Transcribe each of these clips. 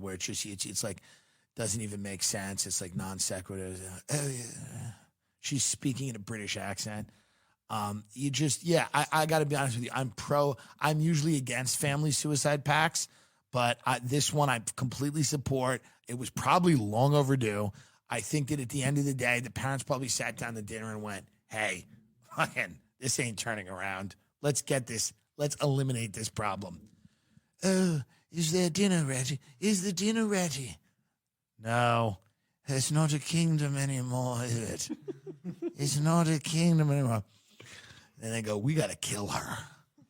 where it's like doesn't even make sense. It's like non sequitur. Oh yeah, she's speaking in a British accent. I got to be honest with you. I'm usually against family suicide pacts, but this one I completely support. It was probably long overdue. I think that at the end of the day, the parents probably sat down to dinner and went, hey, fucking, this ain't turning around. Let's eliminate this problem. Oh, is there dinner ready? Is the dinner ready? No, it's not a kingdom anymore, is it? It's not a kingdom anymore. And they go, we got to kill her.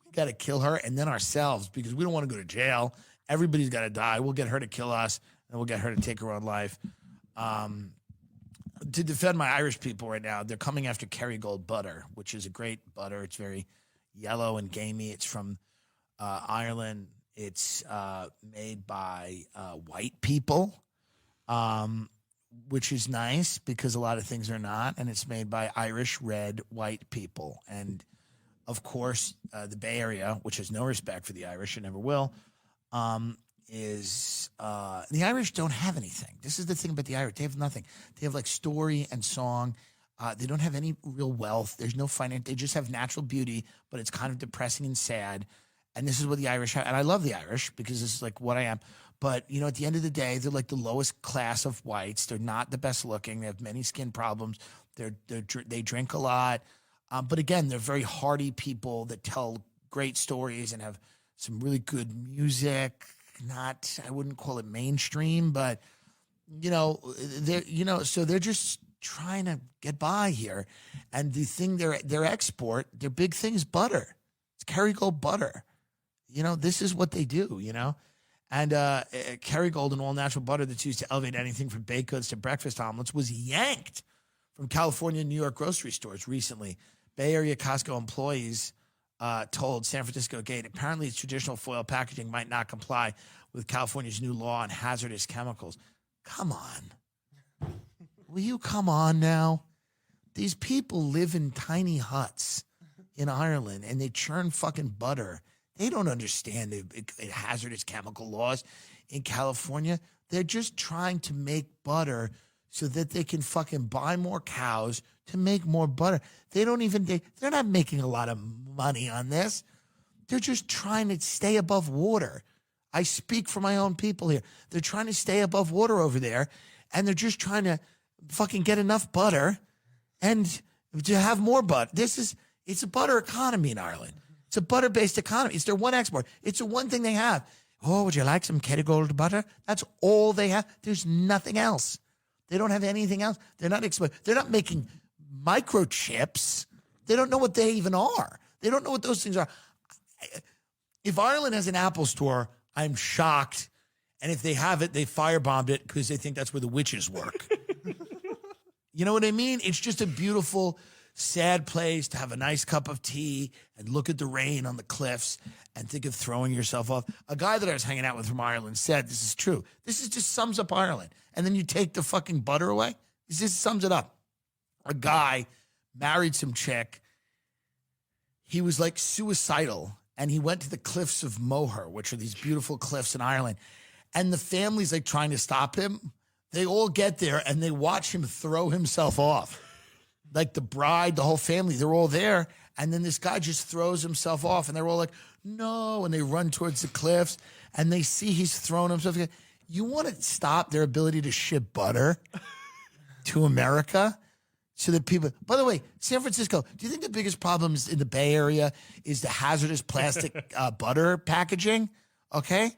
We got to kill her and then ourselves because we don't want to go to jail. Everybody's got to die. We'll get her to kill us and we'll get her to take her own life. To defend my Irish people right now, they're coming after Kerrygold butter, which is a great butter. It's very yellow and gamey. It's from Ireland. It's made by white people, which is nice because a lot of things are not. And it's made by Irish, red, white people. And, of course, the Bay Area, which has no respect for the Irish and never will, the Irish don't have anything. This is the thing about the Irish. They have nothing. They have like story and song. They don't have any real wealth. There's no finance. They just have natural beauty, but it's kind of depressing and sad. And this is what the Irish have. And I love the Irish because this is like what I am. But, you know, at the end of the day, they're like the lowest class of whites. They're not the best looking. They have many skin problems. They drink a lot. But again, they're very hearty people that tell great stories and have some really good music. I wouldn't call it mainstream, but so they're just trying to get by here. And the thing their export, their big thing is butter. It's Kerrygold butter. This is what they do, And Kerrygold and all natural butter that's used to elevate anything from baked goods to breakfast omelets was yanked from California and New York grocery stores recently. Bay Area Costco employees told San Francisco Gate apparently its traditional foil packaging might not comply with California's new law on hazardous chemicals. Come on. Will you come on now? These people live in tiny huts in Ireland and they churn fucking butter. They don't understand the hazardous chemical laws in California. They're just trying to make butter so that they can fucking buy more cows to make more butter. They're not making a lot of money on this. They're just trying to stay above water. I speak for my own people here. They're trying to stay above water over there, and they're just trying to fucking get enough butter and to have more butter. It's a butter economy in Ireland. It's a butter-based economy. It's their one export. It's the one thing they have. Oh, would you like some Kerrygold butter? That's all they have. There's nothing else. They don't have anything else. They're not making microchips. They don't know what they even are. They don't know what those things are. If Ireland has an Apple store, I'm shocked. And if they have it, they firebombed it because they think that's where the witches work. You know what I mean? It's just a beautiful, sad place to have a nice cup of tea and look at the rain on the cliffs and think of throwing yourself off. A guy that I was hanging out with from Ireland said, this is true. Just sums up Ireland. And then you take the fucking butter away. This just sums it up. A guy married some chick. He was like suicidal. And he went to the cliffs of Moher, which are these beautiful cliffs in Ireland. And the family's like trying to stop him. They all get there and they watch him throw himself off. Like the bride, the whole family, they're all there. And then this guy just throws himself off and they're all like, no. And they run towards the cliffs and they see he's thrown himself. You want to stop their ability to ship butter to America so that people, by the way, San Francisco, do you think the biggest problems in the Bay Area is the hazardous plastic butter packaging? Okay.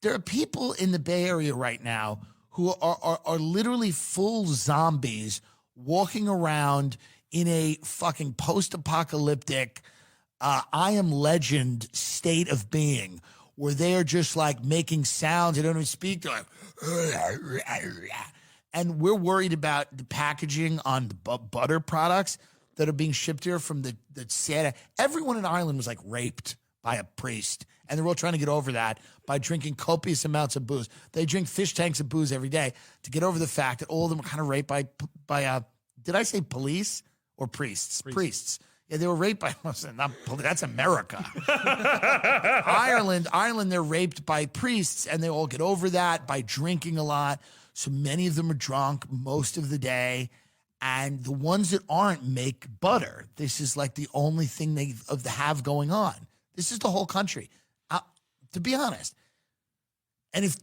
There are people in the Bay Area right now who are literally full zombies walking around in a fucking post-apocalyptic I Am Legend state of being where they are just like making sounds. They don't even speak. They're like, and we're worried about the packaging on the butter products that are being shipped here from the Santa. Everyone in Ireland was like raped by a priest. And they're all trying to get over that by drinking copious amounts of booze. They drink fish tanks of booze every day to get over the fact that all of them are kind of raped by did I say police or priests? Priests. Yeah, they were raped by, that's America. Ireland, they're raped by priests, and they all get over that by drinking a lot. So many of them are drunk most of the day. And the ones that aren't make butter. This is like the only thing they have going on. This is the whole country, to be honest. And if,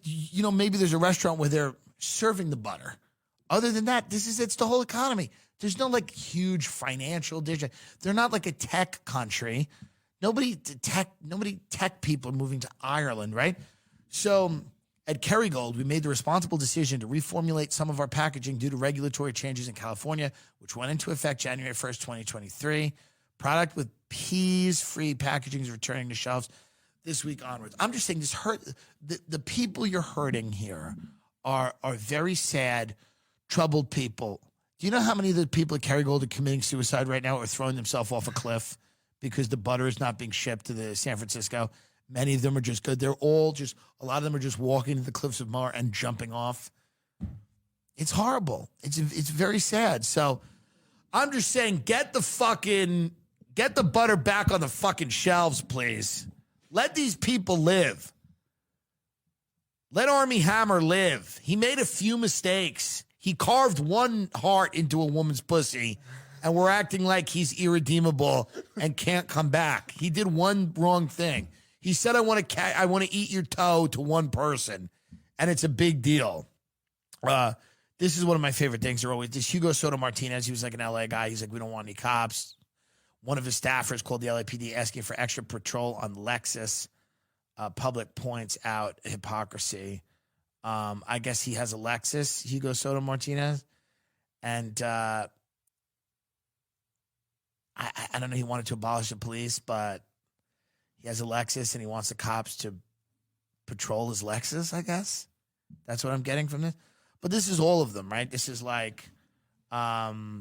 maybe there's a restaurant where they're serving the butter. Other than that, it's the whole economy. There's no like huge financial district. They're not like a tech country. Nobody tech people are moving to Ireland, right? So at Kerrygold, we made the responsible decision to reformulate some of our packaging due to regulatory changes in California, which went into effect January 1st, 2023. Product with peas-free packaging is returning to shelves this week onwards. I'm just saying the people you're hurting here are very sad, troubled people. Do you know how many of the people at Kerrygold are committing suicide right now or throwing themselves off a cliff because the butter is not being shipped to the San Francisco? Many of them are just good. They're all just, a lot of them are just walking to the cliffs of Moher and jumping off. It's horrible. It's very sad. So I'm just saying, get the butter back on the fucking shelves, please. Let these people live. Let Armie Hammer live. He made a few mistakes. He carved one heart into a woman's pussy, and we're acting like he's irredeemable and can't come back. He did one wrong thing. He said, I want to eat your toe to one person, and it's a big deal. This is one of my favorite things. This Hugo Soto Martinez, he was like an LA guy. He's like, we don't want any cops. One of his staffers called the LAPD asking for extra patrol on Lexus. Public points out hypocrisy. I guess he has a Lexus, Hugo Soto Martinez. And I don't know, he wanted to abolish the police, but he has a Lexus and he wants the cops to patrol his Lexus, I guess. That's what I'm getting from this. But this is all of them, right? This is like all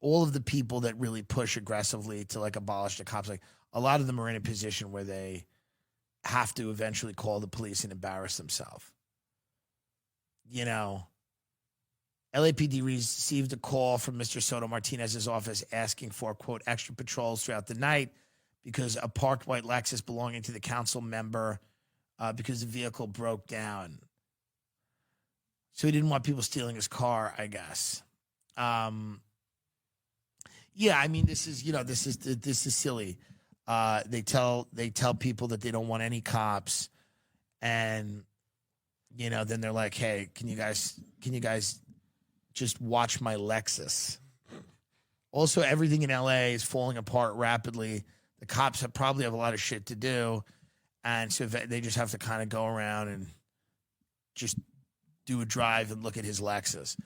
of the people that really push aggressively to like abolish the cops. Like a lot of them are in a position where they have to eventually call the police and embarrass themselves. LAPD received a call from Mr. Soto Martinez's office asking for, quote, extra patrols throughout the night because a parked white Lexus belonging to the council member, because the vehicle broke down. So he didn't want people stealing his car, I guess. Yeah, I mean, this is silly. They tell people that they don't want any cops, and then they're like, hey, can you guys just watch my Lexus? Also, everything in LA is falling apart rapidly. The cops probably have a lot of shit to do, and so they just have to kind of go around and just do a drive and look at his Lexus.